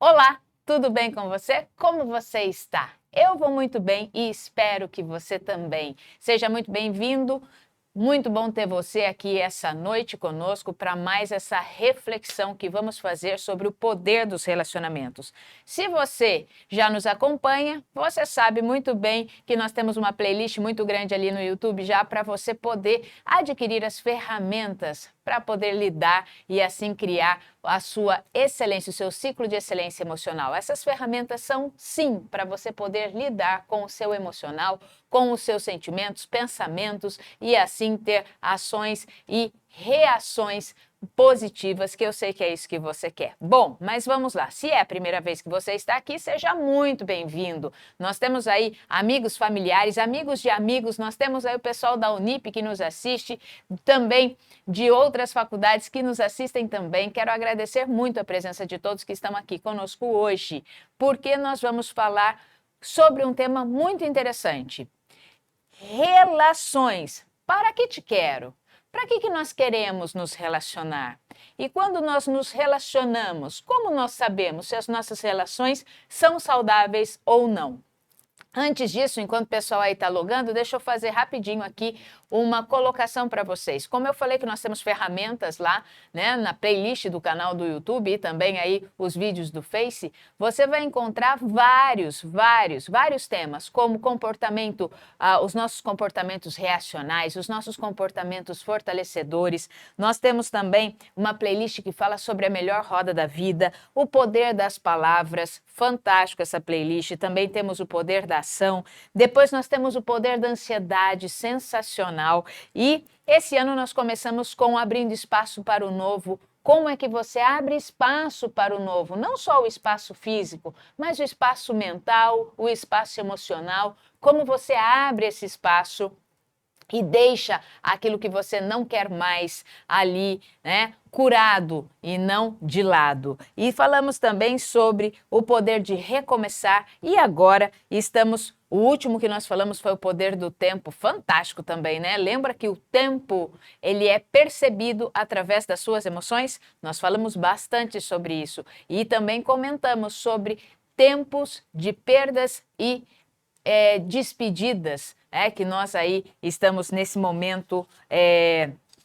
Olá, tudo bem com você? Como você está? Eu vou muito bem e espero que você também. Seja muito bem-vindo. Muito bom ter você aqui essa noite conosco para mais essa reflexão que vamos fazer sobre o poder dos relacionamentos. Se você já nos acompanha, você sabe muito bem que nós temos uma playlist muito grande ali no YouTube já para você poder adquirir as ferramentas para poder lidar e assim criar a sua excelência, o seu ciclo de excelência emocional. Essas ferramentas são, sim, para você poder lidar com o seu emocional, com os seus sentimentos, pensamentos e assim ter ações e reações positivas, que eu sei que é isso que você quer. Bom, mas vamos lá. Se é a primeira vez que você está aqui, seja muito bem-vindo. Nós temos aí amigos familiares, amigos de amigos, nós temos aí o pessoal da Unip que nos assiste, também de outras faculdades que nos assistem também. Quero agradecer muito a presença de todos que estão aqui conosco hoje, porque nós vamos falar sobre um tema muito interessante. Relações. Para que te quero? Para que nós queremos nos relacionar? E quando nós nos relacionamos, como nós sabemos se as nossas relações são saudáveis ou não? Antes disso, enquanto o pessoal aí está logando, deixa eu fazer rapidinho aqui uma colocação para vocês. Como eu falei que nós temos ferramentas lá, né, na playlist do canal do YouTube e também aí os vídeos do Face, você vai encontrar vários temas, como comportamento, os nossos comportamentos reacionais, os nossos comportamentos fortalecedores. Nós temos também uma playlist que fala sobre a melhor roda da vida, o poder das palavras, fantástico essa playlist. Também temos o poder da ação. Depois nós temos o poder da ansiedade, sensacional. E esse ano nós começamos com abrindo espaço para o novo. Como é que você abre espaço para o novo? Não só o espaço físico, mas o espaço mental, o espaço emocional. Como você abre esse espaço e deixa aquilo que você não quer mais ali, né, curado e não de lado. E falamos também sobre o poder de recomeçar e agora o último que nós falamos foi o poder do tempo, fantástico também, né? Lembra que o tempo, ele é percebido através das suas emoções? Nós falamos bastante sobre isso e também comentamos sobre tempos de perdas e despedidas, que nós aí estamos nesse momento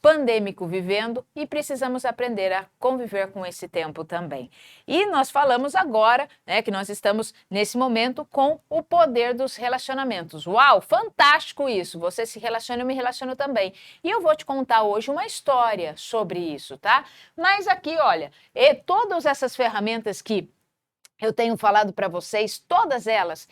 pandêmico vivendo e precisamos aprender a conviver com esse tempo também. E nós falamos agora, que nós estamos nesse momento com o poder dos relacionamentos. Uau, fantástico isso! Você se relaciona, eu me relaciono também. E eu vou te contar hoje uma história sobre isso, tá? Mas aqui, olha, todas essas ferramentas que eu tenho falado para vocês, todas elas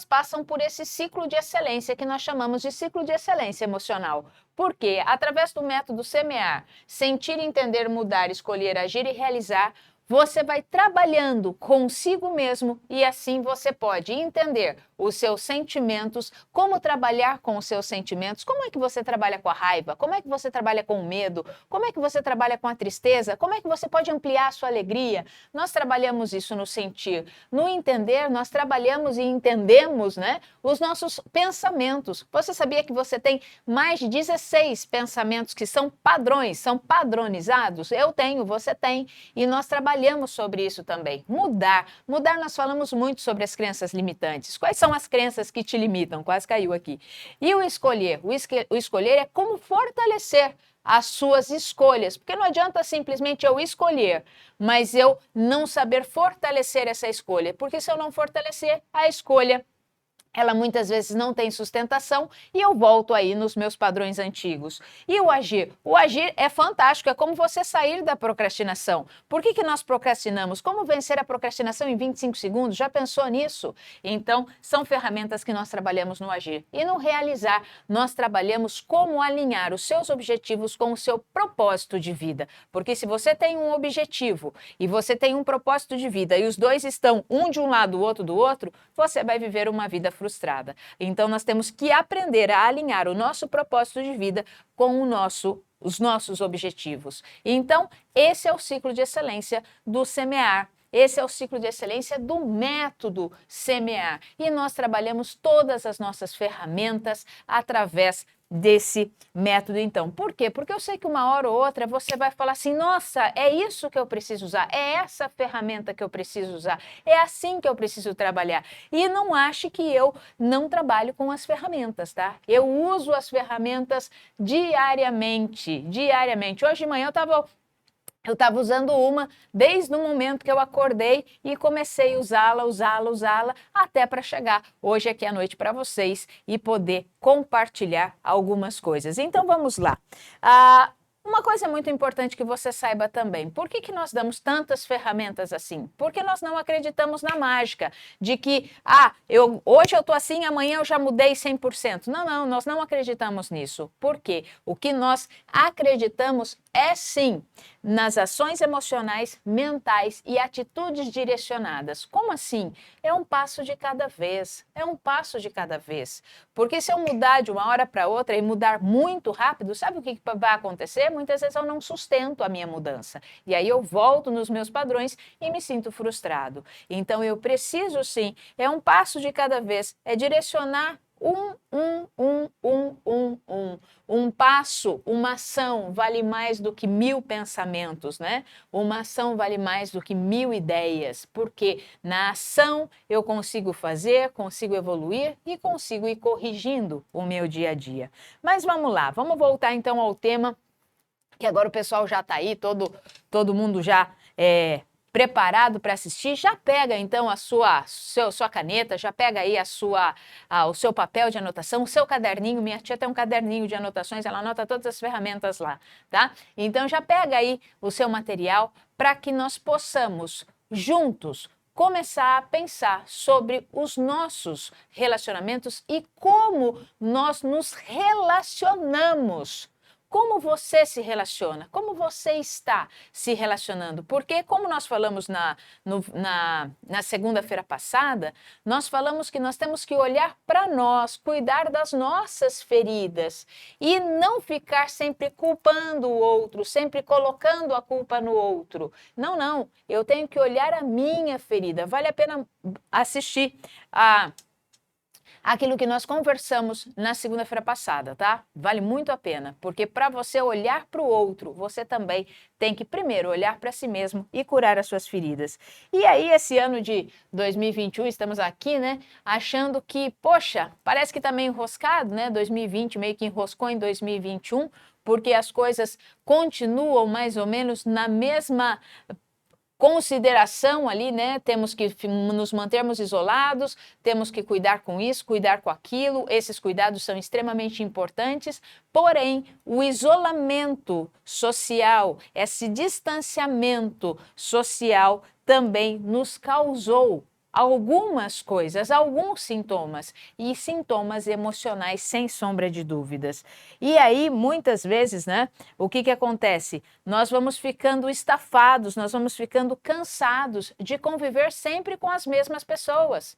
passam por esse ciclo de excelência que nós chamamos de ciclo de excelência emocional. Porque, através do método semear, sentir, entender, mudar, escolher, agir e realizar, você vai trabalhando consigo mesmo e assim você pode entender os seus sentimentos, como trabalhar com os seus sentimentos, como é que você trabalha com a raiva, como é que você trabalha com o medo, como é que você trabalha com a tristeza, como é que você pode ampliar a sua alegria. Nós trabalhamos isso no sentir. No entender, nós trabalhamos e entendemos, né, os nossos pensamentos. Você sabia que você tem mais de 16 pensamentos que são padrões, são padronizados? Eu tenho, você tem, e nós trabalhamos sobre isso também. Mudar, nós falamos muito sobre as crenças limitantes. Quais são as crenças que te limitam? Quase caiu aqui. E o escolher? O escolher é como fortalecer as suas escolhas, porque não adianta simplesmente eu escolher, mas eu não saber fortalecer essa escolha, porque se eu não fortalecer a escolha, ela muitas vezes não tem sustentação e eu volto aí nos meus padrões antigos. E o agir? O agir é fantástico, é como você sair da procrastinação. Por que nós procrastinamos? Como vencer a procrastinação em 25 segundos? Já pensou nisso? Então, são ferramentas que nós trabalhamos no agir. E no realizar, nós trabalhamos como alinhar os seus objetivos com o seu propósito de vida. Porque se você tem um objetivo e você tem um propósito de vida e os dois estão um de um lado, o outro do outro, você vai viver uma vida frustrada. Então, nós temos que aprender a alinhar o nosso propósito de vida com os nossos objetivos. Então, esse é o ciclo de excelência do semear. Esse é o ciclo de excelência do método semear. E nós trabalhamos todas as nossas ferramentas através desse método então. Por quê? Porque eu sei que uma hora ou outra você vai falar assim, nossa, é isso que eu preciso usar, é essa ferramenta que eu preciso usar, é assim que eu preciso trabalhar. E não ache que eu não trabalho com as ferramentas, tá? Eu uso as ferramentas diariamente, diariamente. Hoje de manhã eu estava usando uma desde o momento que eu acordei e comecei a usá-la, até para chegar hoje aqui à noite para vocês e poder compartilhar algumas coisas. Então vamos lá. Uma coisa muito importante que você saiba também, por que nós damos tantas ferramentas assim? Porque nós não acreditamos na mágica, de que, hoje eu estou assim, amanhã eu já mudei 100%. Não, nós não acreditamos nisso. Por quê? O que nós acreditamos é sim nas ações emocionais, mentais e atitudes direcionadas. Como assim? É um passo de cada vez, é um passo de cada vez. Porque se eu mudar de uma hora para outra e mudar muito rápido, sabe o que vai acontecer? Muitas vezes eu não sustento a minha mudança. E aí eu volto nos meus padrões e me sinto frustrado. Então eu preciso sim, é um passo de cada vez, é direcionar um passo, uma ação vale mais do que 1000 pensamentos, né? Uma ação vale mais do que 1000 ideias, porque na ação eu consigo fazer, consigo evoluir e consigo ir corrigindo o meu dia a dia. Mas vamos lá, vamos voltar então ao tema, que agora o pessoal já está aí, todo mundo já preparado para assistir. Já pega então a sua caneta, já pega aí o seu papel de anotação, o seu caderninho. Minha tia tem um caderninho de anotações, ela anota todas as ferramentas lá, tá? Então já pega aí o seu material para que nós possamos juntos começar a pensar sobre os nossos relacionamentos e como nós nos relacionamos. Como você se relaciona? Como você está se relacionando? Porque, como nós falamos na segunda-feira passada, nós falamos que nós temos que olhar para nós, cuidar das nossas feridas e não ficar sempre culpando o outro, sempre colocando a culpa no outro. Não. Eu tenho que olhar a minha ferida. Vale a pena assistir aquilo que nós conversamos na segunda-feira passada, tá? Vale muito a pena, porque para você olhar para o outro, você também tem que primeiro olhar para si mesmo e curar as suas feridas. E aí, esse ano de 2021, estamos aqui, né, achando que, poxa, parece que tá meio enroscado, né? 2020 meio que enroscou em 2021, porque as coisas continuam mais ou menos na mesma consideração ali, né? Temos que nos mantermos isolados, temos que cuidar com isso, cuidar com aquilo. Esses cuidados são extremamente importantes, porém, o isolamento social, esse distanciamento social também nos causou algumas coisas, alguns sintomas, e sintomas emocionais, sem sombra de dúvidas. E aí, muitas vezes, né, o que acontece? Nós vamos ficando estafados, nós vamos ficando cansados de conviver sempre com as mesmas pessoas.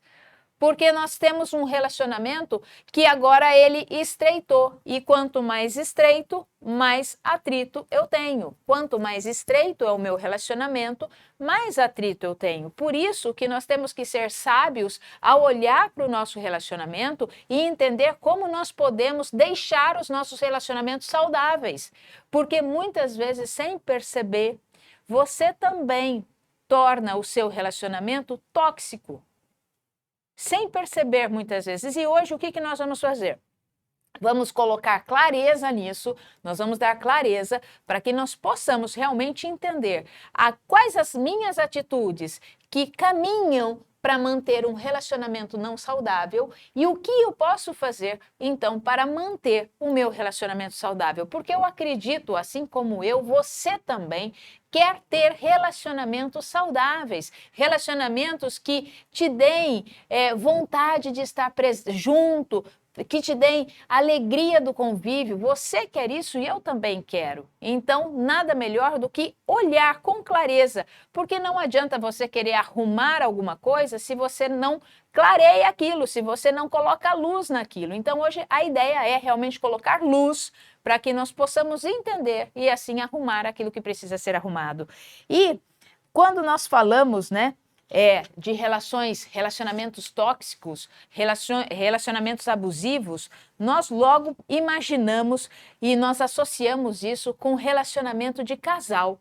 Porque nós temos um relacionamento que agora ele estreitou. E quanto mais estreito, mais atrito eu tenho. Quanto mais estreito é o meu relacionamento, mais atrito eu tenho. Por isso que nós temos que ser sábios ao olhar para o nosso relacionamento e entender como nós podemos deixar os nossos relacionamentos saudáveis. Porque muitas vezes, sem perceber, você também torna o seu relacionamento tóxico. Sem perceber muitas vezes. E hoje o que nós vamos fazer? Vamos colocar clareza nisso, nós vamos dar clareza para que nós possamos realmente entender quais as minhas atitudes que caminham para manter um relacionamento não saudável e o que eu posso fazer, então, para manter o meu relacionamento saudável. Porque eu acredito, assim como eu, você também quer ter relacionamentos saudáveis, relacionamentos que te deem vontade de estar junto, que te deem alegria do convívio. Você quer isso e eu também quero. Então, nada melhor do que olhar com clareza, porque não adianta você querer arrumar alguma coisa se você não clareia aquilo, se você não coloca luz naquilo. Então, hoje a ideia é realmente colocar luz para que nós possamos entender e assim arrumar aquilo que precisa ser arrumado. E quando nós falamos, né, de relacionamentos tóxicos, relacionamentos abusivos, nós logo imaginamos e nós associamos isso com relacionamento de casal.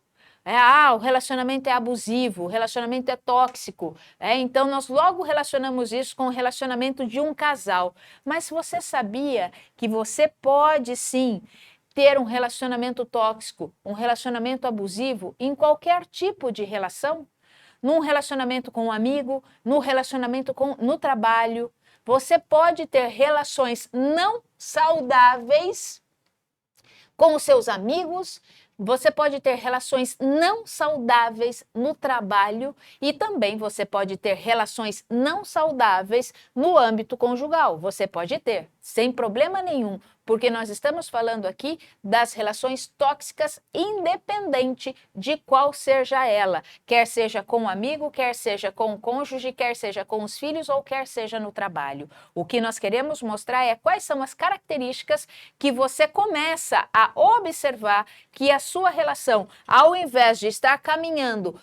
O relacionamento é abusivo, o relacionamento é tóxico. Então, nós logo relacionamos isso com o relacionamento de um casal. Mas você sabia que você pode sim ter um relacionamento tóxico, um relacionamento abusivo em qualquer tipo de relação? Num relacionamento com um amigo, no relacionamento no trabalho. Você pode ter relações não saudáveis com os seus amigos, você pode ter relações não saudáveis no trabalho e também você pode ter relações não saudáveis no âmbito conjugal. Você pode ter, sem problema nenhum, porque nós estamos falando aqui das relações tóxicas, independente de qual seja ela, quer seja com um amigo, quer seja com o cônjuge, quer seja com os filhos ou quer seja no trabalho. O que nós queremos mostrar é quais são as características que você começa a observar que a sua relação, ao invés de estar caminhando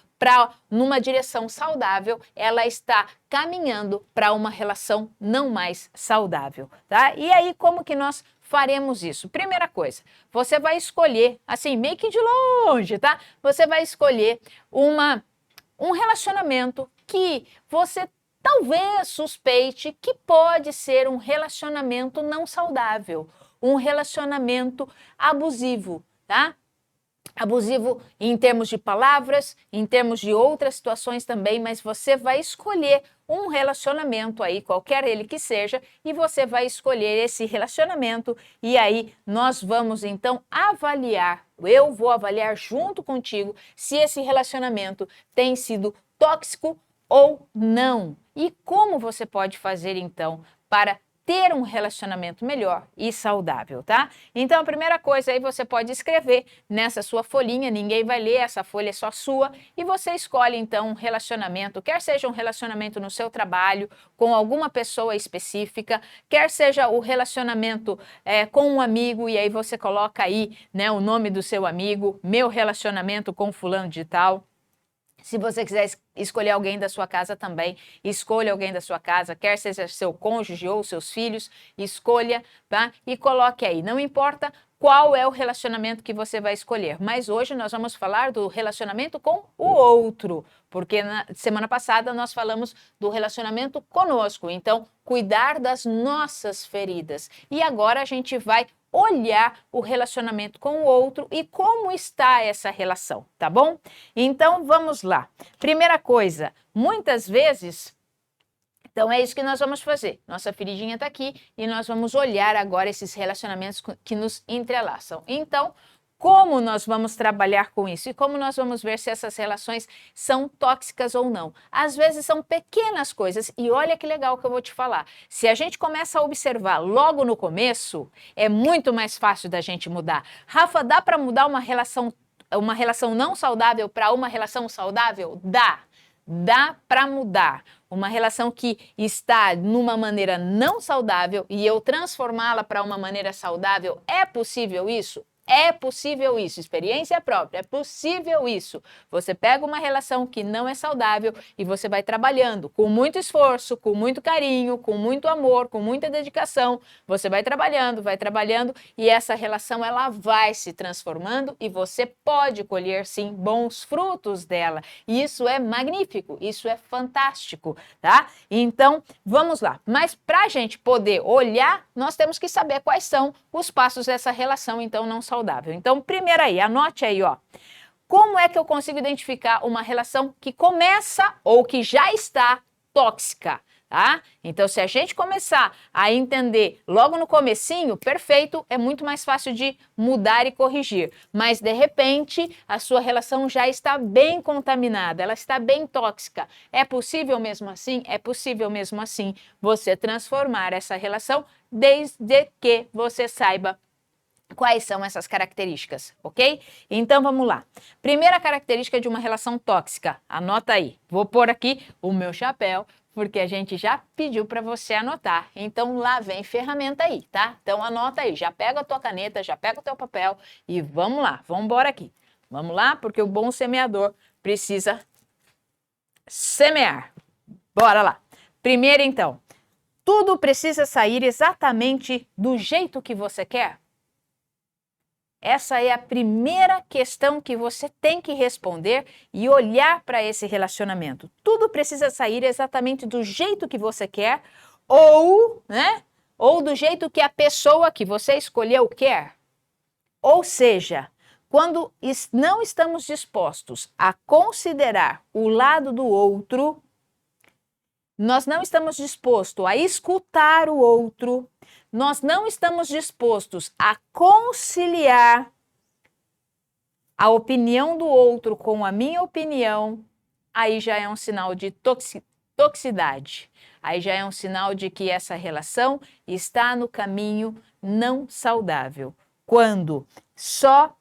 numa direção saudável, ela está caminhando para uma relação não mais saudável, tá? E aí, como que nós faremos isso? Primeira coisa, você vai escolher, assim, meio que de longe, tá? Você vai escolher um relacionamento que você talvez suspeite que pode ser um relacionamento não saudável, um relacionamento abusivo, tá? Abusivo em termos de palavras, em termos de outras situações também, mas você vai escolher um relacionamento aí, qualquer ele que seja, e você vai escolher esse relacionamento e aí nós vamos então avaliar, eu vou avaliar junto contigo se esse relacionamento tem sido tóxico ou não. E como você pode fazer então para ter um relacionamento melhor e saudável, tá? Então, a primeira coisa aí você pode escrever nessa sua folhinha, ninguém vai ler, essa folha é só sua, e você escolhe então um relacionamento, quer seja um relacionamento no seu trabalho, com alguma pessoa específica, quer seja o relacionamento com um amigo, e aí você coloca aí, né, o nome do seu amigo, meu relacionamento com fulano de tal. Se você quiser escolher alguém da sua casa também, escolha alguém da sua casa, quer seja seu cônjuge ou seus filhos, escolha, tá? E coloque aí. Não importa qual é o relacionamento que você vai escolher, mas hoje nós vamos falar do relacionamento com o outro, porque na semana passada nós falamos do relacionamento conosco, então cuidar das nossas feridas. E agora a gente vai olhar o relacionamento com o outro e como está essa relação, tá bom? Então vamos lá. Primeira coisa, muitas vezes, então é isso que nós vamos fazer. Nossa feridinha está aqui e nós vamos olhar agora esses relacionamentos que nos entrelaçam. Então, como nós vamos trabalhar com isso e como nós vamos ver se essas relações são tóxicas ou não. Às vezes são pequenas coisas e olha que legal que eu vou te falar. Se a gente começa a observar logo no começo, é muito mais fácil da gente mudar. Rafa, dá para mudar uma relação não saudável para uma relação saudável? Dá. Dá para mudar. Uma relação que está numa maneira não saudável e eu transformá-la para uma maneira saudável, é possível isso? É possível isso, experiência própria, é possível isso. Você pega uma relação que não é saudável e você vai trabalhando com muito esforço, com muito carinho, com muito amor, com muita dedicação. Você vai trabalhando e essa relação ela vai se transformando e você pode colher sim bons frutos dela. E isso é magnífico, isso é fantástico, tá? Então, vamos lá. Mas para a gente poder olhar, nós temos que saber quais são os passos dessa relação, então, não saudável. Então, primeiro aí, anote aí, ó. Como é que eu consigo identificar uma relação que começa ou que já está tóxica, tá? Então, se a gente começar a entender logo no comecinho, perfeito, é muito mais fácil de mudar e corrigir. Mas, de repente, a sua relação já está bem contaminada, ela está bem tóxica. É possível mesmo assim? É possível mesmo assim você transformar essa relação desde que você saiba quais são essas características, ok? Então vamos lá. Primeira característica de uma relação tóxica, anota aí. Vou pôr aqui o meu chapéu, porque a gente já pediu para você anotar. Então lá vem ferramenta aí, tá? Então anota aí, já pega a tua caneta, já pega o teu papel e vamos lá, vamos embora aqui. Vamos lá, porque o bom semeador precisa Semear. Bora lá. Primeiro, então, tudo precisa sair exatamente do jeito que você quer? Essa é a primeira questão que você tem que responder e olhar para esse relacionamento. Tudo precisa sair exatamente do jeito que você quer ou, né? Ou do jeito que a pessoa que você escolheu quer. Ou seja, quando não estamos dispostos a considerar o lado do outro, nós não estamos dispostos a escutar o outro, nós não estamos dispostos a conciliar a opinião do outro com a minha opinião, aí já é um sinal de toxicidade. Aí já é um sinal de que essa relação está no caminho não saudável. Quando só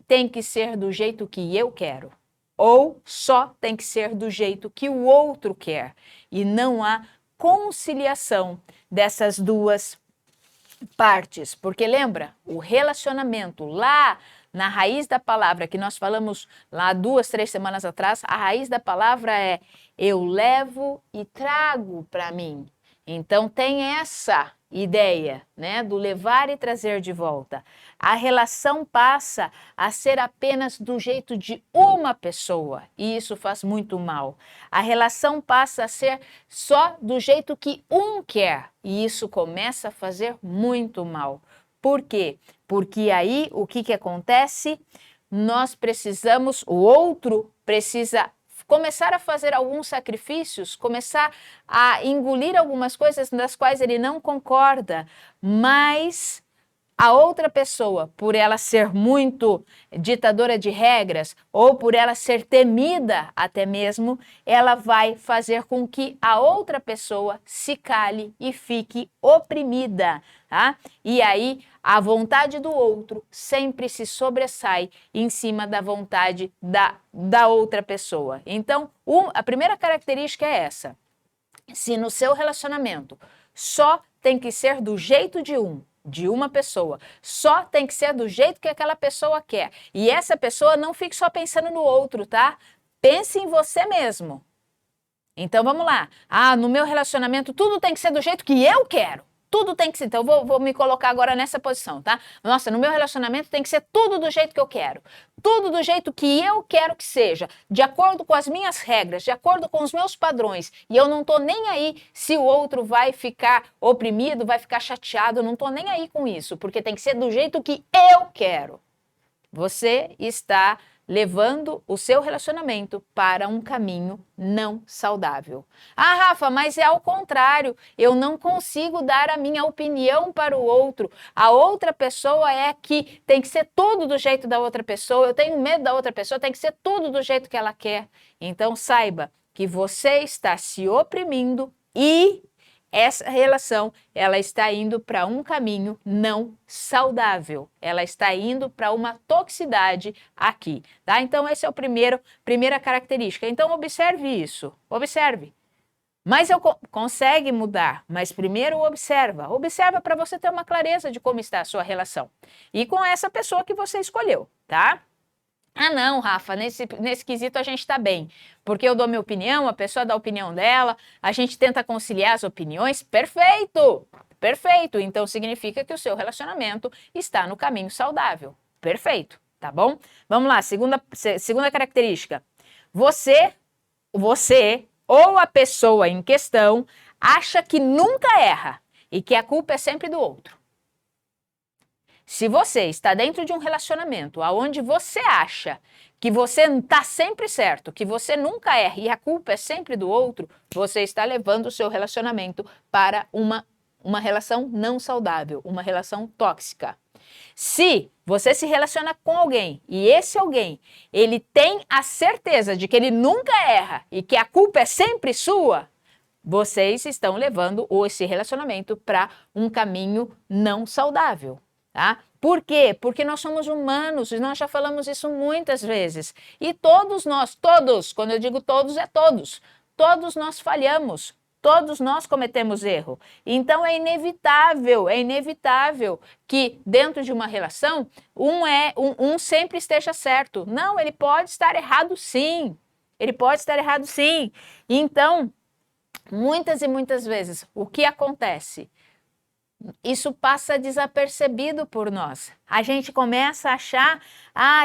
tem que ser do jeito que eu quero, ou só tem que ser do jeito que o outro quer, e não há conciliação dessas duas partes. Porque lembra, o relacionamento lá na raiz da palavra que nós falamos lá 2, 3 semanas atrás, a raiz da palavra é eu levo e trago para mim. Então tem essa ideia, né, do levar e trazer de volta. A relação passa a ser apenas do jeito de uma pessoa, e isso faz muito mal. A relação passa a ser só do jeito que um quer, e isso começa a fazer muito mal. Por quê? Porque aí o que acontece? Nós precisamos, o outro precisa começar a fazer alguns sacrifícios, começar a engolir algumas coisas das quais ele não concorda, mas a outra pessoa, por ela ser muito ditadora de regras ou por ela ser temida até mesmo, ela vai fazer com que a outra pessoa se cale e fique oprimida, tá? E aí a vontade do outro sempre se sobressai em cima da vontade da outra pessoa. Então, a primeira característica é essa. Se no seu relacionamento só tem que ser do jeito de uma pessoa, só tem que ser do jeito que aquela pessoa quer. E essa pessoa não fique só pensando no outro, tá? Pense em você mesmo. Então vamos lá. No meu relacionamento tudo tem que ser do jeito que eu quero. Tudo tem que ser. Então vou me colocar agora nessa posição, tá? Nossa, no meu relacionamento tem que ser tudo do jeito que eu quero. Tudo do jeito que eu quero que seja, de acordo com as minhas regras, de acordo com os meus padrões. E eu não tô nem aí se o outro vai ficar oprimido, vai ficar chateado, eu não tô nem aí com isso, porque tem que ser do jeito que eu quero. Você está levando o seu relacionamento para um caminho não saudável. Rafa, mas é ao contrário, eu não consigo dar a minha opinião para o outro. A outra pessoa é que tem que ser tudo do jeito da outra pessoa, eu tenho medo da outra pessoa, tem que ser tudo do jeito que ela quer. Então saiba que você está se oprimindo e essa relação, ela está indo para um caminho não saudável. Ela está indo para uma toxicidade aqui, tá? Então, esse é o primeira característica. Então, observe isso. Observe. Mas consegue mudar, mas primeiro observa. Observa para você ter uma clareza de como está a sua relação. E com essa pessoa que você escolheu, tá? Não, Rafa, nesse quesito a gente está bem, porque eu dou minha opinião, a pessoa dá a opinião dela, a gente tenta conciliar as opiniões, perfeito, perfeito, então significa que o seu relacionamento está no caminho saudável, perfeito, tá bom? Vamos lá, segunda característica, você ou a pessoa em questão acha que nunca erra e que a culpa é sempre do outro. Se você está dentro de um relacionamento onde você acha que você está sempre certo, que você nunca erra e a culpa é sempre do outro, você está levando o seu relacionamento para uma relação não saudável, uma relação tóxica. Se você se relaciona com alguém e esse alguém, ele tem a certeza de que ele nunca erra e que a culpa é sempre sua, vocês estão levando esse relacionamento para um caminho não saudável. Tá? Por quê? Porque nós somos humanos e nós já falamos isso muitas vezes. E todos nós, quando eu digo todos, é todos nós falhamos, todos nós cometemos erro. Então é inevitável que dentro de uma relação um sempre esteja certo. Não, ele pode estar errado sim. Ele pode estar errado sim. Então, muitas e muitas vezes, o que acontece? Isso passa desapercebido por nós. A gente começa a achar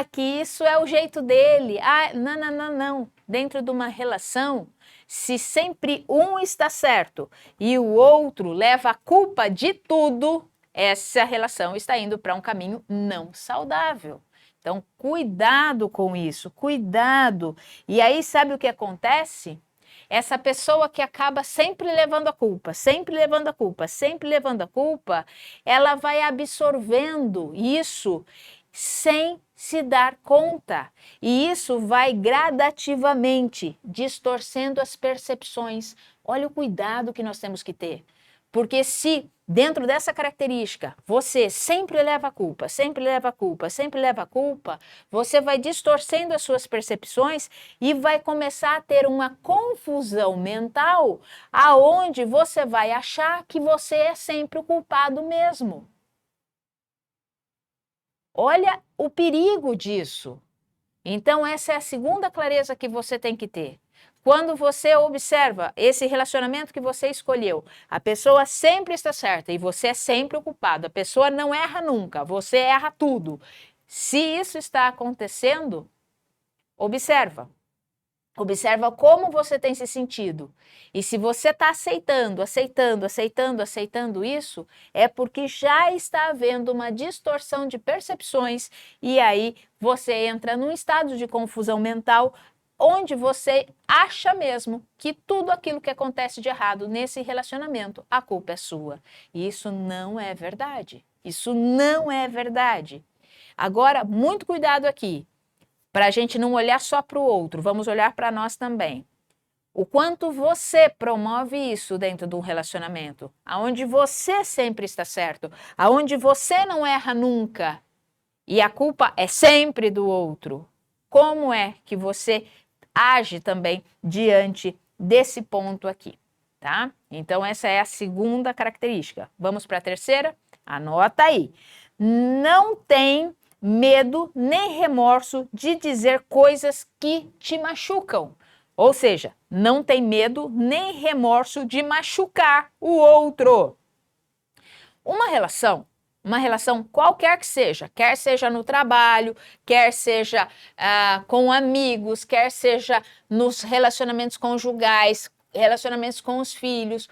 que isso é o jeito dele. Não, não, não, não. Dentro de uma relação, se sempre um está certo e o outro leva a culpa de tudo, essa relação está indo para um caminho não saudável. Então, cuidado com isso, cuidado. E aí, sabe o que acontece? Essa pessoa que acaba sempre levando a culpa, sempre levando a culpa, sempre levando a culpa, ela vai absorvendo isso sem se dar conta. E isso vai gradativamente distorcendo as percepções. Olha o cuidado que nós temos que ter. Porque se dentro dessa característica você sempre leva a culpa, sempre leva a culpa, sempre leva a culpa, você vai distorcendo as suas percepções e vai começar a ter uma confusão mental aonde você vai achar que você é sempre o culpado mesmo. Olha o perigo disso. Então essa é a segunda clareza que você tem que ter. Quando você observa esse relacionamento que você escolheu, a pessoa sempre está certa e você é sempre o culpado. A pessoa não erra nunca, você erra tudo. Se isso está acontecendo, observa. Observa como você tem se sentido. E se você está aceitando isso, é porque já está havendo uma distorção de percepções e aí você entra num estado de confusão mental onde você acha mesmo que tudo aquilo que acontece de errado nesse relacionamento, a culpa é sua. E isso não é verdade. Isso não é verdade. Agora, muito cuidado aqui. Para a gente não olhar só para o outro, vamos olhar para nós também. O quanto você promove isso dentro de um relacionamento, aonde você sempre está certo, aonde você não erra nunca e a culpa é sempre do outro. Como é que você age também diante desse ponto aqui, tá? Então essa é a segunda característica. Vamos para a terceira? Anota aí. Não tem medo nem remorso de dizer coisas que te machucam. Ou seja, não tem medo nem remorso de machucar o outro. Uma relação qualquer que seja, quer seja no trabalho, quer seja com amigos, quer seja nos relacionamentos conjugais, relacionamentos com os filhos,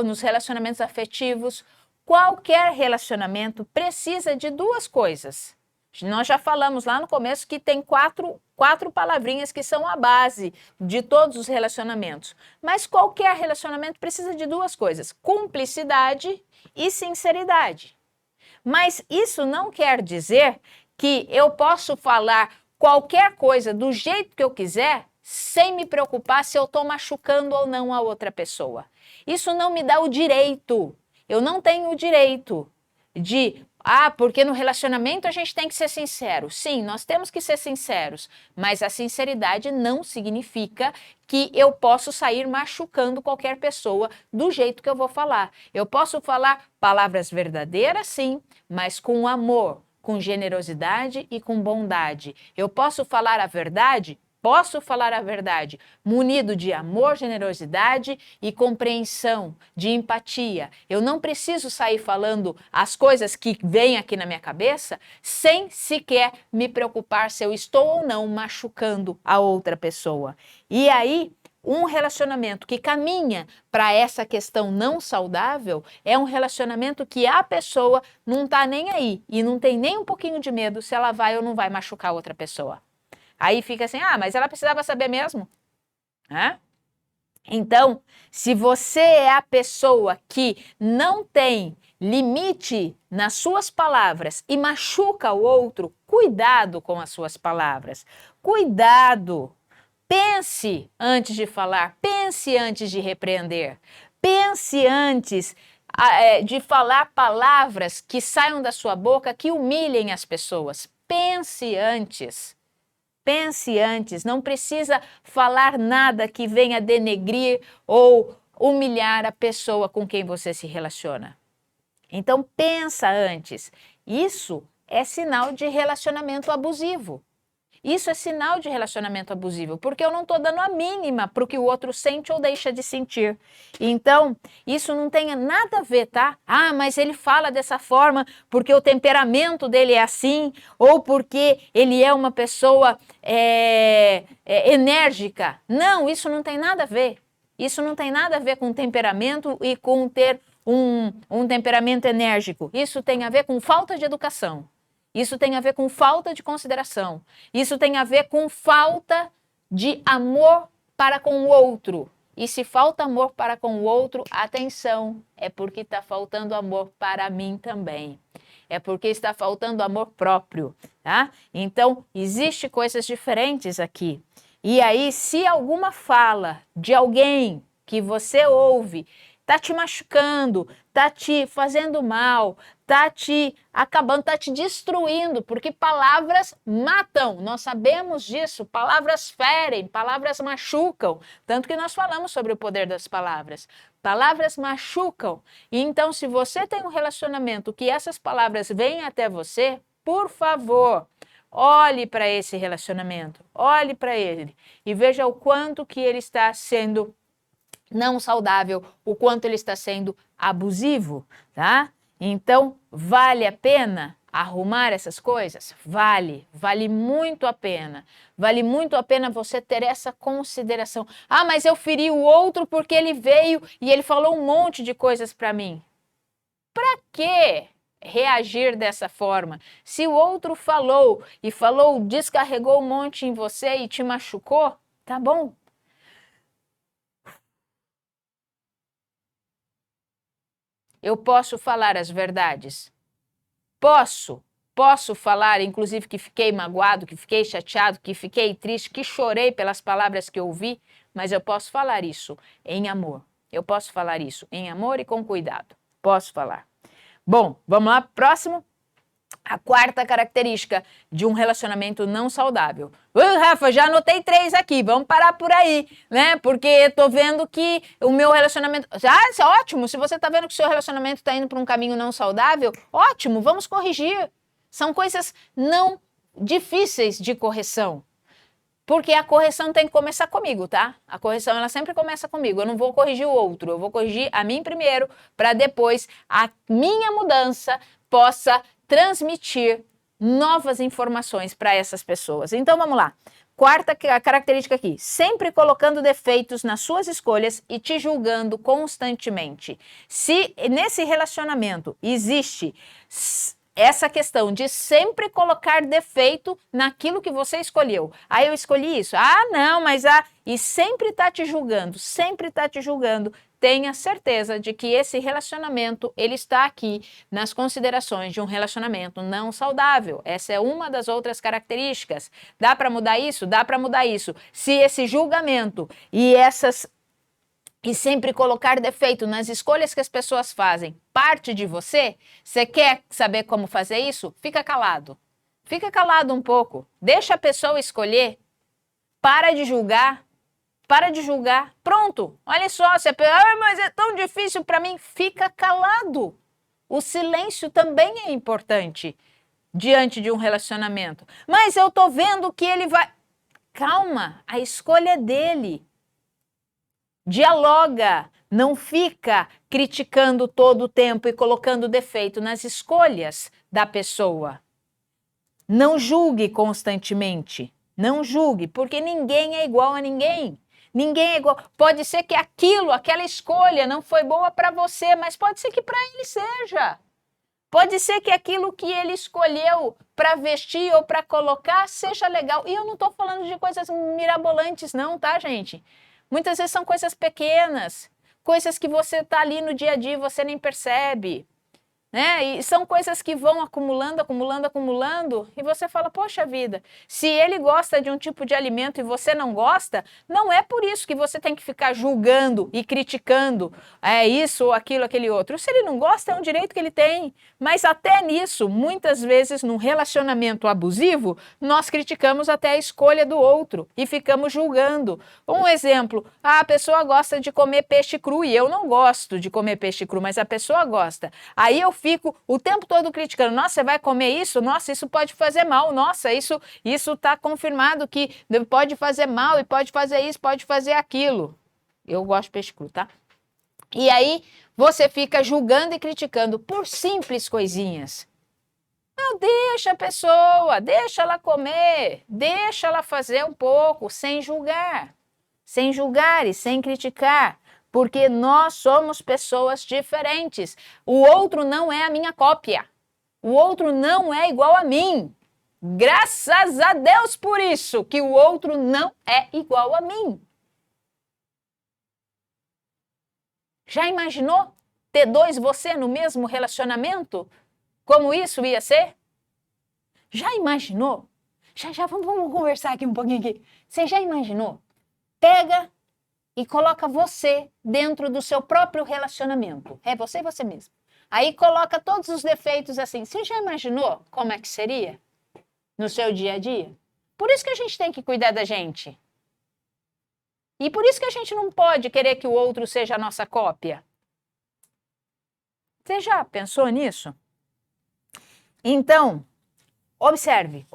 nos relacionamentos afetivos, qualquer relacionamento precisa de duas coisas. Nós já falamos lá no começo que tem quatro palavrinhas que são a base de todos os relacionamentos. Mas qualquer relacionamento precisa de duas coisas: cumplicidade e sinceridade. Mas isso não quer dizer que eu posso falar qualquer coisa do jeito que eu quiser sem me preocupar se eu estou machucando ou não a outra pessoa. Isso não me dá o direito. Eu não tenho o direito de porque no relacionamento a gente tem que ser sincero. Sim, nós temos que ser sinceros, mas a sinceridade não significa que eu posso sair machucando qualquer pessoa do jeito que eu vou falar. Eu posso falar palavras verdadeiras, sim, mas com amor, com generosidade e com bondade. Eu posso falar a verdade? Posso falar a verdade, munido de amor, generosidade e compreensão, de empatia. Eu não preciso sair falando as coisas que vêm aqui na minha cabeça sem sequer me preocupar se eu estou ou não machucando a outra pessoa. E aí, um relacionamento que caminha para essa questão não saudável é um relacionamento que a pessoa não está nem aí e não tem nem um pouquinho de medo se ela vai ou não vai machucar outra pessoa. Aí fica assim, mas ela precisava saber mesmo. Então, se você é a pessoa que não tem limite nas suas palavras e machuca o outro, cuidado com as suas palavras. Cuidado. Pense antes de falar, pense antes de repreender, pense antes de falar palavras que saiam da sua boca que humilhem as pessoas. Pense antes. Pense antes, não precisa falar nada que venha denegrir ou humilhar a pessoa com quem você se relaciona. Então pensa antes. Isso é sinal de relacionamento abusivo. Isso é sinal de relacionamento abusivo, porque eu não estou dando a mínima para o que o outro sente ou deixa de sentir. Então, isso não tem nada a ver, tá? Ah, mas ele fala dessa forma porque o temperamento dele é assim, ou porque ele é uma pessoa enérgica. Não, isso não tem nada a ver. Isso não tem nada a ver com temperamento e com ter um temperamento enérgico. Isso tem a ver com falta de educação. Isso tem a ver com falta de consideração. Isso tem a ver com falta de amor para com o outro. E se falta amor para com o outro, atenção, é porque está faltando amor para mim também. É porque está faltando amor próprio, tá? Então, existe coisas diferentes aqui. E aí, se alguma fala de alguém que você ouve tá te machucando, tá te fazendo mal, tá te acabando, tá te destruindo, porque palavras matam, nós sabemos disso, palavras ferem, palavras machucam, tanto que nós falamos sobre o poder das palavras. Palavras machucam, e então se você tem um relacionamento que essas palavras vêm até você, por favor, olhe para esse relacionamento, olhe para ele e veja o quanto que ele está sendo não saudável, o quanto ele está sendo abusivo, tá? Então, vale a pena arrumar essas coisas? Vale muito a pena. Vale muito a pena você ter essa consideração. Ah, mas eu feri o outro porque ele veio e ele falou um monte de coisas para mim. Para quê reagir dessa forma? Se o outro falou, descarregou um monte em você e te machucou, tá bom. Eu posso falar as verdades? Posso falar, inclusive, que fiquei magoado, que fiquei chateado, que fiquei triste, que chorei pelas palavras que ouvi, mas eu posso falar isso em amor. Eu posso falar isso em amor e com cuidado. Posso falar. Bom, vamos lá, próximo. A quarta característica de um relacionamento não saudável. Rafa, já anotei 3 aqui, vamos parar por aí, né? Porque tô vendo que o meu relacionamento... isso é ótimo, se você tá vendo que o seu relacionamento tá indo para um caminho não saudável, ótimo, vamos corrigir. São coisas não difíceis de correção. Porque a correção tem que começar comigo, tá? A correção, ela sempre começa comigo. Eu não vou corrigir o outro, eu vou corrigir a mim primeiro, para depois a minha mudança possa transmitir novas informações para essas pessoas. Então, vamos lá. Quarta característica aqui, sempre colocando defeitos nas suas escolhas e te julgando constantemente. Se nesse relacionamento existe essa questão de sempre colocar defeito naquilo que você escolheu. Eu escolhi isso. Não, mas e sempre tá te julgando, tenha certeza de que esse relacionamento, ele está aqui nas considerações de um relacionamento não saudável. Essa é uma das outras características. Dá para mudar isso? Dá para mudar isso. Se esse julgamento e sempre colocar defeito nas escolhas que as pessoas fazem parte de você, você quer saber como fazer isso? Fica calado. Fica calado um pouco. Deixa a pessoa escolher. Para de julgar. Pronto. Olha só, mas é tão difícil para mim. Fica calado. O silêncio também é importante diante de um relacionamento. Mas eu tô vendo que ele vai... Calma, a escolha é dele. Dialoga, não fica criticando todo o tempo e colocando defeito nas escolhas da pessoa. Não julgue constantemente, não julgue, porque ninguém é igual a ninguém. Ninguém é igual. Pode ser que aquela escolha não foi boa para você, mas pode ser que para ele seja. Pode ser que aquilo que ele escolheu para vestir ou para colocar seja legal. E eu não estou falando de coisas mirabolantes não, tá, gente? Muitas vezes são coisas pequenas, coisas que você está ali no dia a dia e você nem percebe, né? E são coisas que vão acumulando, e você fala, poxa vida, se ele gosta de um tipo de alimento e você não gosta, não é por isso que você tem que ficar julgando e criticando isso ou aquilo, aquele outro. Se ele não gosta, é um direito que ele tem. Mas até nisso, muitas vezes, num relacionamento abusivo, nós criticamos até a escolha do outro e ficamos julgando. Um exemplo, a pessoa gosta de comer peixe cru e eu não gosto de comer peixe cru, mas a pessoa gosta. Aí eu fico o tempo todo criticando. Nossa, você vai comer isso? Nossa, isso pode fazer mal. Nossa, isso está confirmado que pode fazer mal e pode fazer isso, pode fazer aquilo. Eu gosto de peixe cru, tá? E aí você fica julgando e criticando por simples coisinhas. Não, deixa a pessoa, deixa ela comer, deixa ela fazer um pouco, sem julgar e sem criticar, porque nós somos pessoas diferentes. O outro não é a minha cópia, o outro não é igual a mim. Graças a Deus por isso, que o outro não é igual a mim. Já imaginou ter dois você no mesmo relacionamento? Como isso ia ser? Já imaginou? Já vamos conversar aqui um pouquinho aqui. Você já imaginou? Pega e coloca você dentro do seu próprio relacionamento. É você e você mesmo. Aí coloca todos os defeitos assim. Você já imaginou como é que seria no seu dia a dia? Por isso que a gente tem que cuidar da gente. E por isso que a gente não pode querer que o outro seja a nossa cópia. Você já pensou nisso? Então, observe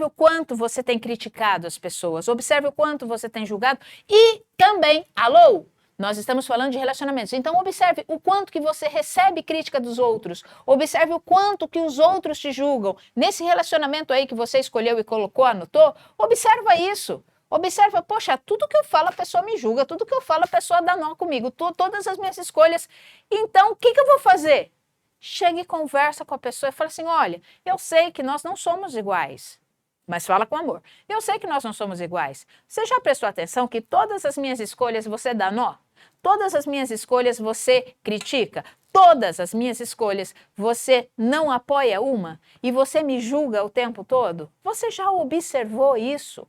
o quanto você tem criticado as pessoas, observe o quanto você tem julgado e também, alô, nós estamos falando de relacionamentos, então observe o quanto que você recebe crítica dos outros, observe o quanto que os outros te julgam. Nesse relacionamento aí que você escolheu e colocou, anotou, observa isso. Observa, poxa, tudo que eu falo a pessoa me julga, tudo que eu falo a pessoa dá nó comigo, todas as minhas escolhas. Então, o que eu vou fazer? Chega e conversa com a pessoa e fala assim, olha, eu sei que nós não somos iguais, mas fala com amor. Eu sei que nós não somos iguais. Você já prestou atenção que todas as minhas escolhas você dá nó? Todas as minhas escolhas você critica? Todas as minhas escolhas você não apoia uma? E você me julga o tempo todo? Você já observou isso?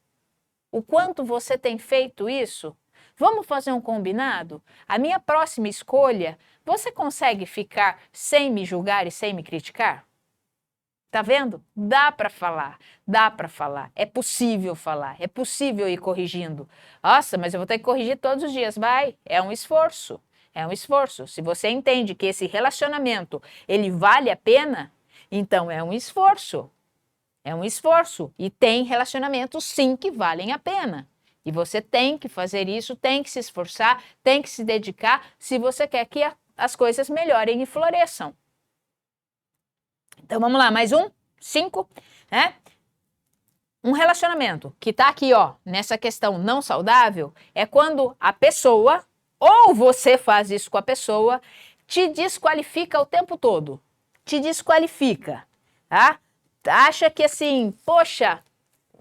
O quanto você tem feito isso? Vamos fazer um combinado? A minha próxima escolha, você consegue ficar sem me julgar e sem me criticar? Tá vendo? Dá para falar, é possível falar, é possível ir corrigindo. Nossa, mas eu vou ter que corrigir todos os dias, vai, é um esforço. Se você entende que esse relacionamento, ele vale a pena, então é um esforço. E tem relacionamentos sim que valem a pena. E você tem que fazer isso, tem que se esforçar, tem que se dedicar se você quer que as coisas melhorem e floresçam. Então vamos lá, mais 5, né? Um relacionamento que tá aqui, ó, nessa questão não saudável, é quando a pessoa, ou você faz isso com a pessoa, te desqualifica o tempo todo. Te desqualifica, tá? Acha que assim, poxa,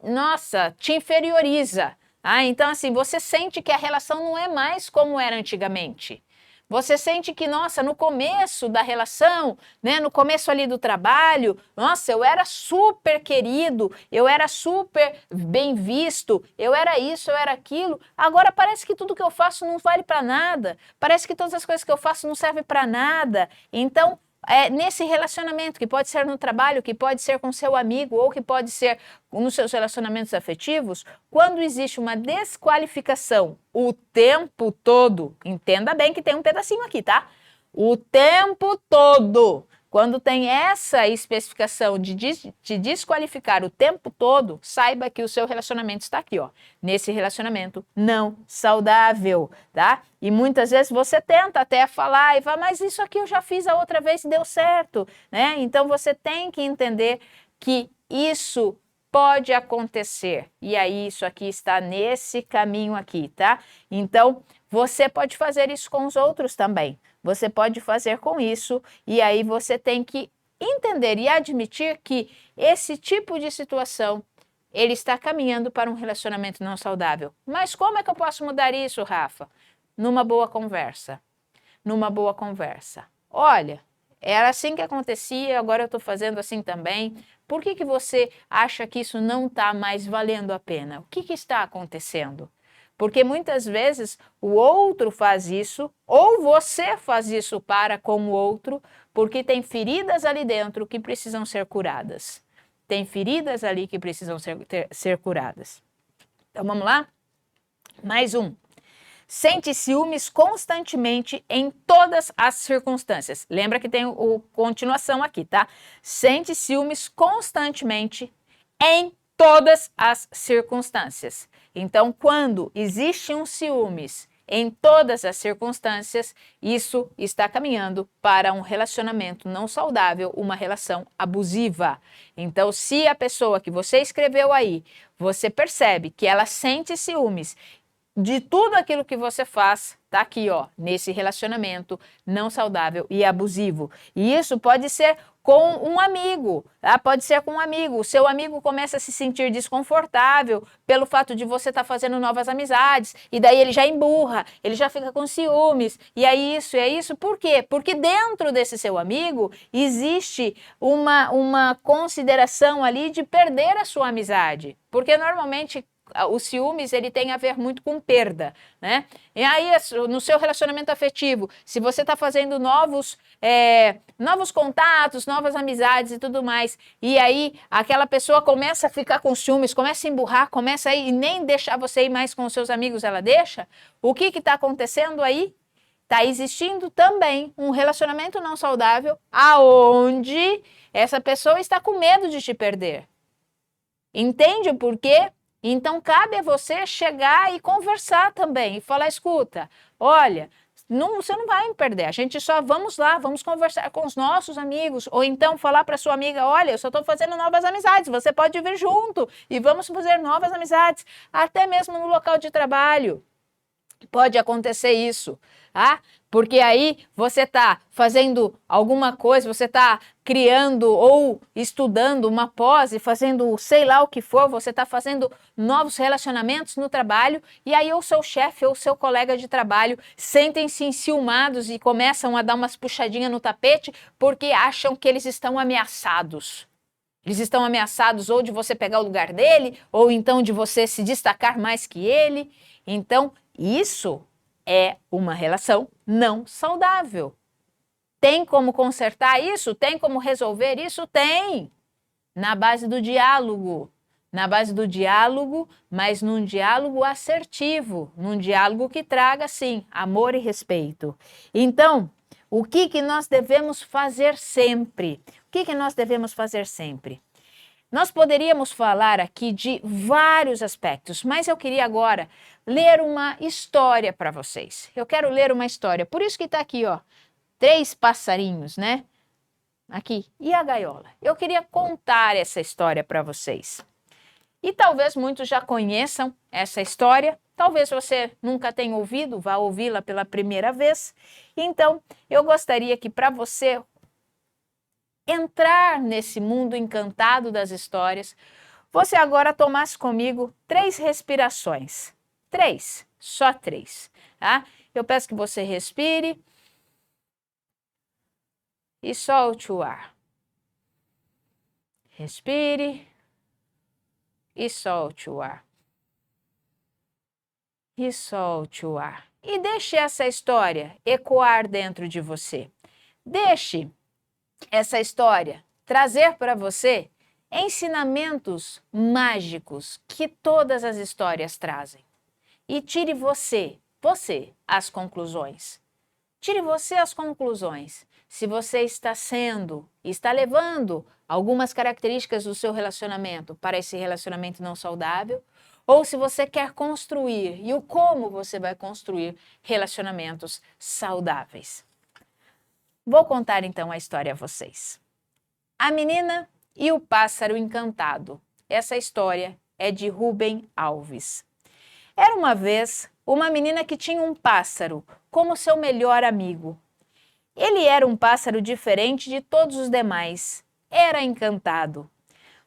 nossa, te inferioriza. Então assim, você sente que a relação não é mais como era antigamente. Você sente que, nossa, no começo da relação, né, no começo ali do trabalho, nossa, eu era super querido, eu era super bem visto, eu era isso, eu era aquilo. Agora parece que tudo que eu faço não vale para nada, parece que todas as coisas que eu faço não servem para nada. Então, nesse relacionamento, que pode ser no trabalho, que pode ser com seu amigo ou que pode ser nos seus relacionamentos afetivos, quando existe uma desqualificação o tempo todo, entenda bem que tem um pedacinho aqui, tá? O tempo todo, quando tem essa especificação de desqualificar o tempo todo, saiba que o seu relacionamento está aqui, ó, nesse relacionamento não saudável, tá? E muitas vezes você tenta até falar e fala, mas isso aqui eu já fiz a outra vez e deu certo, né? Então você tem que entender que isso pode acontecer. E aí isso aqui está nesse caminho aqui, tá? Então você pode fazer isso com os outros também. Você pode fazer com isso e aí você tem que entender e admitir que esse tipo de situação ele está caminhando para um relacionamento não saudável. Mas como é que eu posso mudar isso, Rafa? Numa boa conversa. Olha, era assim que acontecia, agora eu estou fazendo assim também. Por que você acha que isso não está mais valendo a pena? O que está acontecendo? Porque muitas vezes o outro faz isso, ou você faz isso para com o outro, porque tem feridas ali dentro que precisam ser curadas. Tem feridas ali que precisam ser curadas. Então vamos lá? Mais um. sente ciúmes constantemente em todas as circunstâncias. Lembra que tem o continuação aqui, tá? Sente ciúmes constantemente em todas as circunstâncias. Então, quando existe um ciúmes em todas as circunstâncias, isso está caminhando para um relacionamento não saudável, uma relação abusiva. Então, se a pessoa que você escreveu aí, você percebe que ela sente ciúmes de tudo aquilo que você faz, tá aqui, ó, nesse relacionamento não saudável e abusivo. E isso pode ser com um amigo, tá? Pode ser com um amigo. O seu amigo começa a se sentir desconfortável pelo fato de você estar fazendo novas amizades, e daí ele já emburra, ele já fica com ciúmes, e é isso, é isso. Por quê? Porque dentro desse seu amigo existe uma consideração ali de perder a sua amizade. Porque normalmente o ciúmes, ele tem a ver muito com perda, né? E aí, no seu relacionamento afetivo, se você está fazendo novos contatos, novas amizades e tudo mais, e aí aquela pessoa começa a ficar com ciúmes, começa a emburrar, começa a ir, e nem deixar você ir mais com os seus amigos, ela deixa, o que está acontecendo aí? Está existindo também um relacionamento não saudável, aonde essa pessoa está com medo de te perder. Entende o porquê? Então, cabe a você chegar e conversar também, e falar, escuta, olha, você não vai me perder, a gente só vamos lá, vamos conversar com os nossos amigos, ou então falar para sua amiga, olha, eu só estou fazendo novas amizades, você pode vir junto e vamos fazer novas amizades, até mesmo no local de trabalho. Pode acontecer isso, tá? Porque aí você está fazendo alguma coisa, você está criando ou estudando uma pós, fazendo sei lá o que for, você está fazendo novos relacionamentos no trabalho, e aí o seu chefe ou o seu colega de trabalho sentem-se enciumados e começam a dar umas puxadinhas no tapete porque acham que eles estão ameaçados. Eles estão ameaçados ou de você pegar o lugar dele, ou então de você se destacar mais que ele. Então, isso é uma relação não saudável. Tem como consertar isso? Tem como resolver isso? Tem! Na base do diálogo. Na base do diálogo, mas num diálogo assertivo, num diálogo que traga, sim, amor e respeito. Então, o que nós devemos fazer sempre? O que nós devemos fazer sempre? Nós poderíamos falar aqui de vários aspectos, mas eu queria agora ler uma história para vocês. Eu quero ler uma história, por isso que está aqui, ó, 3 passarinhos, né? Aqui, e a gaiola. Eu queria contar essa história para vocês. E talvez muitos já conheçam essa história, talvez você nunca tenha ouvido, vá ouvi-la pela primeira vez. Então, eu gostaria que para você entrar nesse mundo encantado das histórias, você agora tomasse comigo 3 respirações. 3, só 3, tá? Eu peço que você respire e solte o ar. Respire e solte o ar. E solte o ar. E deixe essa história ecoar dentro de você. Deixe essa história trazer para você ensinamentos mágicos que todas as histórias trazem. E tire você, as conclusões. Tire você as conclusões. Se você está levando algumas características do seu relacionamento para esse relacionamento não saudável, ou se você quer construir e o como você vai construir relacionamentos saudáveis. Vou contar então a história a vocês. A Menina e o Pássaro Encantado. Essa história é de Rubem Alves. Era uma vez uma menina que tinha um pássaro como seu melhor amigo. Ele era um pássaro diferente de todos os demais. Era encantado.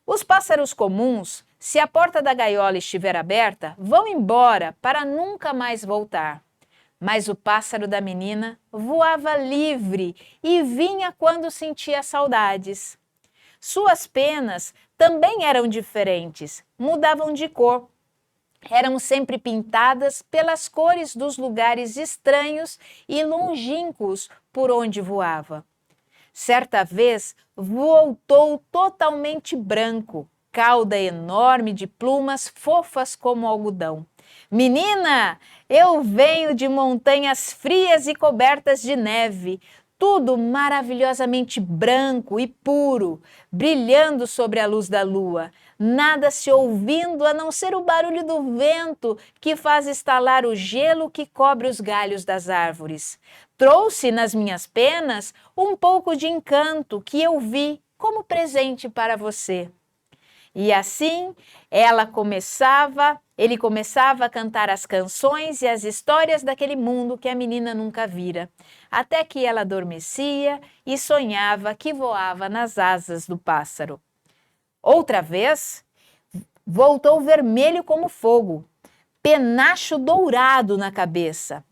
Os pássaros comuns, se a porta da gaiola estiver aberta, vão embora para nunca mais voltar. Mas o pássaro da menina voava livre e vinha quando sentia saudades. Suas penas também eram diferentes, mudavam de cor. Eram sempre pintadas pelas cores dos lugares estranhos e longínquos por onde voava. Certa vez, voltou totalmente branco, cauda enorme de plumas fofas como algodão. Menina, eu venho de montanhas frias e cobertas de neve, tudo maravilhosamente branco e puro, brilhando sobre a luz da lua, nada se ouvindo a não ser o barulho do vento que faz estalar o gelo que cobre os galhos das árvores. Trouxe nas minhas penas um pouco de encanto que eu vi como presente para você. E assim ele começava a cantar as canções e as histórias daquele mundo que a menina nunca vira, até que ela adormecia e sonhava que voava nas asas do pássaro. Outra vez, voltou vermelho como fogo, penacho dourado na cabeça.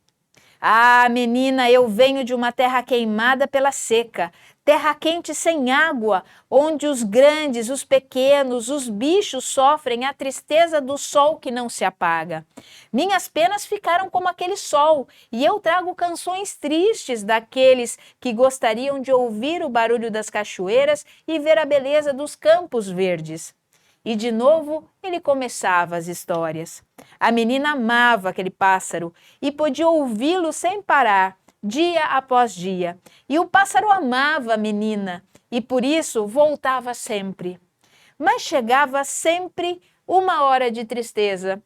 Ah, menina, eu venho de uma terra queimada pela seca, terra quente sem água, onde os grandes, os pequenos, os bichos sofrem a tristeza do sol que não se apaga. Minhas penas ficaram como aquele sol, e eu trago canções tristes daqueles que gostariam de ouvir o barulho das cachoeiras e ver a beleza dos campos verdes. E de novo ele começava as histórias. A menina amava aquele pássaro e podia ouvi-lo sem parar, dia após dia. E o pássaro amava a menina e por isso voltava sempre. Mas chegava sempre uma hora de tristeza.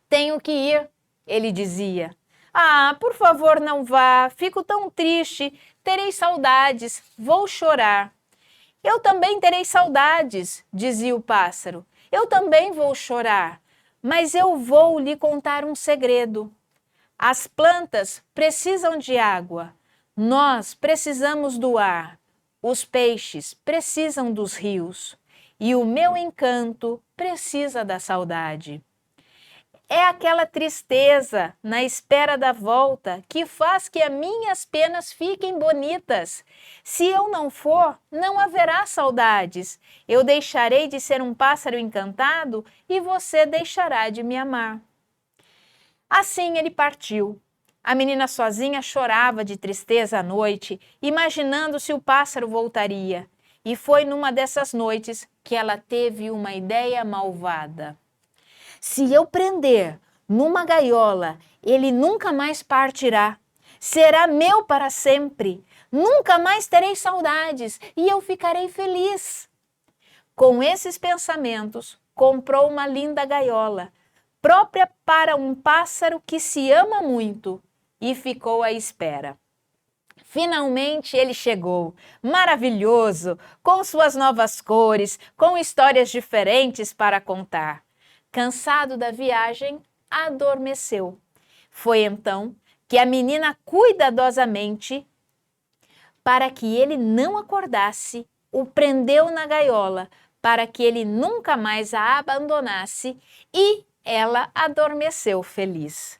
Tenho que ir, ele dizia. Ah, por favor, não vá, fico tão triste, terei saudades, vou chorar. Eu também terei saudades, dizia o pássaro. Eu também vou chorar, mas eu vou lhe contar um segredo. As plantas precisam de água, nós precisamos do ar, os peixes precisam dos rios e o meu encanto precisa da saudade. É aquela tristeza na espera da volta que faz que as minhas penas fiquem bonitas. Se eu não for, não haverá saudades. Eu deixarei de ser um pássaro encantado e você deixará de me amar. Assim ele partiu. A menina sozinha chorava de tristeza à noite, imaginando se o pássaro voltaria. E foi numa dessas noites que ela teve uma ideia malvada. Se eu prender numa gaiola, ele nunca mais partirá. Será meu para sempre. Nunca mais terei saudades e eu ficarei feliz. Com esses pensamentos, comprou uma linda gaiola, própria para um pássaro que se ama muito, e ficou à espera. Finalmente ele chegou, maravilhoso, com suas novas cores, com histórias diferentes para contar. Cansado da viagem, adormeceu. Foi então que a menina cuidadosamente, para que ele não acordasse, o prendeu na gaiola, para que ele nunca mais a abandonasse, e ela adormeceu feliz.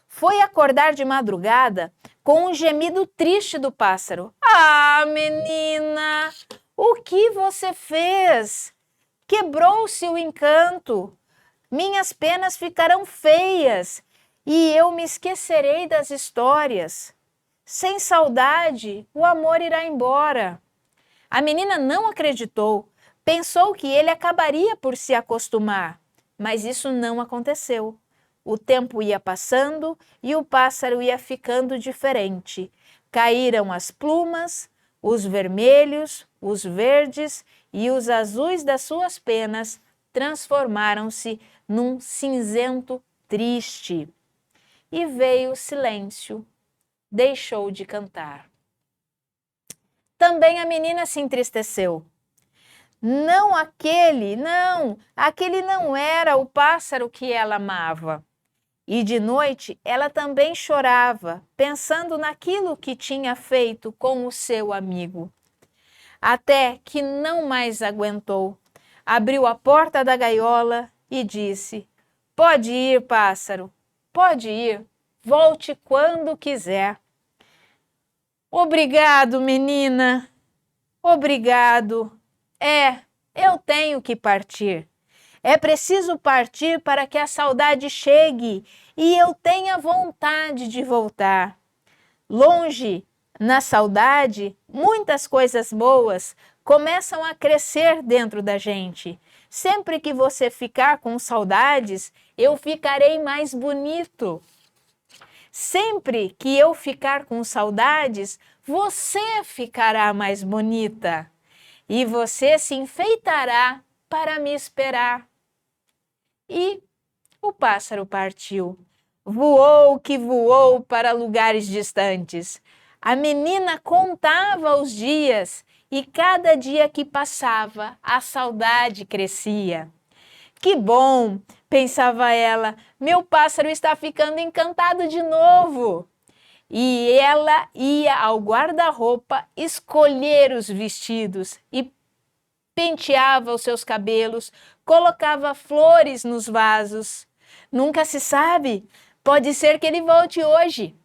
Foi acordar de madrugada com um gemido triste do pássaro. Ah, menina, o que você fez? Quebrou-se o encanto. Minhas penas ficarão feias e eu me esquecerei das histórias. Sem saudade, o amor irá embora. A menina não acreditou, pensou que ele acabaria por se acostumar, mas isso não aconteceu. O tempo ia passando e o pássaro ia ficando diferente. Caíram as plumas, os vermelhos, os verdes e os azuis das suas penas transformaram-se num cinzento triste. E veio o silêncio, deixou de cantar. Também a menina se entristeceu. Aquele não era o pássaro que ela amava. E de noite ela também chorava, pensando naquilo que tinha feito com o seu amigo. Até que não mais aguentou. Abriu a porta da gaiola e disse: Pode ir, pássaro, pode ir, volte quando quiser. Obrigado, menina, obrigado. Eu tenho que partir. É preciso partir para que a saudade chegue e eu tenha vontade de voltar. Longe, na saudade, muitas coisas boas começam a crescer dentro da gente. Sempre que você ficar com saudades, eu ficarei mais bonito. Sempre que eu ficar com saudades, você ficará mais bonita e você se enfeitará para me esperar. E o pássaro partiu. Voou que voou para lugares distantes. A menina contava os dias e cada dia que passava, a saudade crescia. Que bom, pensava ela, meu pássaro está ficando encantado de novo. E ela ia ao guarda-roupa escolher os vestidos e penteava os seus cabelos, colocava flores nos vasos. Nunca se sabe, pode ser que ele volte hoje.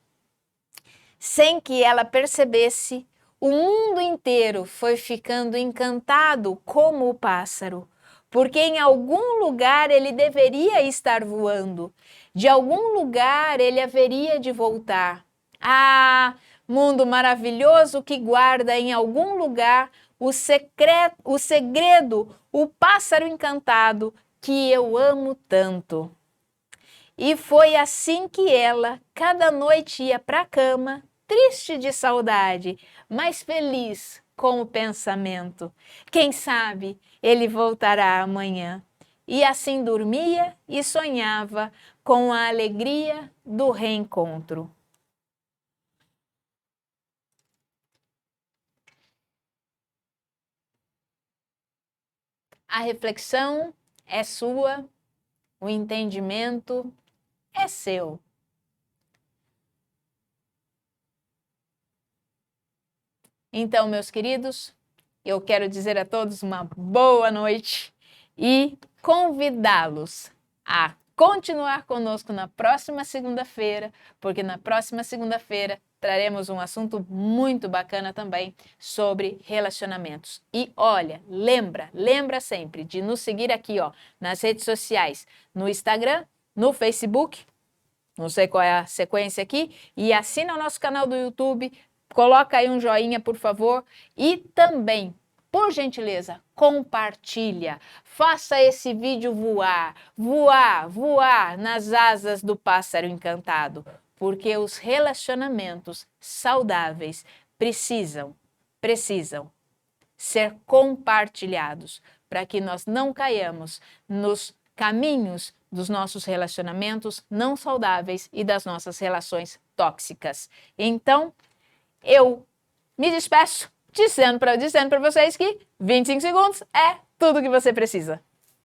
Sem que ela percebesse, o mundo inteiro foi ficando encantado como o pássaro, porque em algum lugar ele deveria estar voando, de algum lugar ele haveria de voltar. Ah, mundo maravilhoso que guarda em algum lugar o segredo, o pássaro encantado que eu amo tanto. E foi assim que ela, cada noite ia para a cama, triste de saudade, mas feliz com o pensamento. Quem sabe ele voltará amanhã. E assim dormia e sonhava com a alegria do reencontro. A reflexão é sua, o entendimento é seu. Então, meus queridos, eu quero dizer a todos uma boa noite e convidá-los a continuar conosco na próxima segunda-feira, porque na próxima segunda-feira traremos um assunto muito bacana também sobre relacionamentos. E olha, lembra sempre de nos seguir aqui, ó, nas redes sociais, no Instagram, no Facebook, não sei qual é a sequência aqui, e assina o nosso canal do YouTube, coloca aí um joinha, por favor, e também, por gentileza, compartilha, faça esse vídeo voar nas asas do pássaro encantado, porque os relacionamentos saudáveis precisam ser compartilhados para que nós não caiamos nos caminhos dos nossos relacionamentos não saudáveis e das nossas relações tóxicas. Então, eu me despeço dizendo para vocês que 25 segundos é tudo que você precisa.